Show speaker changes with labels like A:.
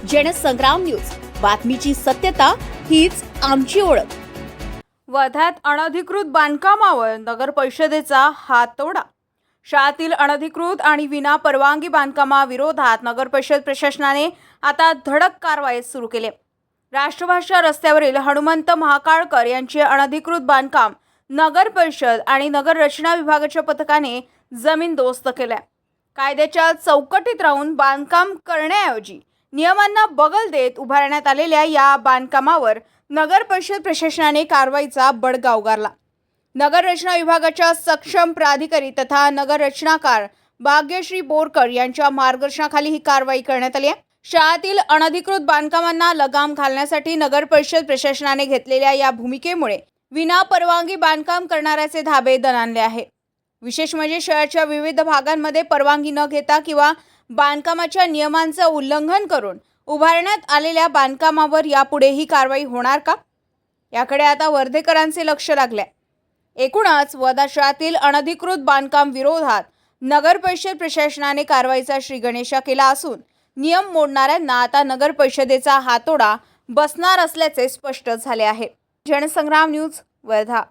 A: Jansangram news, बातमीची सत्यता हीच आमची ओळख।
B: वर्ध्यात अनधिकृत बांधकामावर नगर परिषदेचा हातोडा। शहरातील अनधिकृत आणि विना परवानगी बांधकामाविरोधात नगर परिषद प्रशासनाने आता धडक कारवाई सुरू केली। राष्ट्रभाषा रस्त्यावरील हनुमंत महाकाळकर यांचे अनधिकृत बांधकाम नगर परिषद आणि नगर रचना विभागाच्या पथकाने जमीनदोस्त केले। कायद्याच्या चौकटीत राहून बांधकाम करण्याऐवजी नियमांना बगल देत उभारण्यात आलेल्या या बांधकामावर नगर परिषद प्रशासनाने कारवाईचा बडगा उगारला। नगर रचना विभागाच्या सक्षम प्राधिकारी तथा नगर रचनाकार भाग्यश्री बोरकर यांच्या मार्गदर्शनाखाली ही कारवाई करण्यात आली आहे। शहरातील अनधिकृत बांधकामांना लगाम घालण्यासाठी नगर परिषद प्रशासनाने घेतलेल्या या भूमिकेमुळे विना परवानगी बांधकाम करणाऱ्याचे धाबे दणाणले आहे। विशेष म्हणजे शहराच्या विविध भागांमध्ये परवानगी न घेता किंवा बांधकामाच्या नियमांचे उल्लंघन करून उभारण्यात आलेल्या बांधकामावर यापुढे ही कारवाई होणार का, याकडे आता वर्धेकरांचे लक्ष लागले। एकूणच वर्धा शहरातील अनधिकृत बांधकाम विरोधात नगर परिषद प्रशासनाने कारवाईचा श्रीगणेशा केला असून नियम मोडणाऱ्यांना आता नगर परिषदेचा हातोडा बसणार असल्याचे स्पष्ट झाले आहे। जनसंग्राम न्यूज, वर्धा।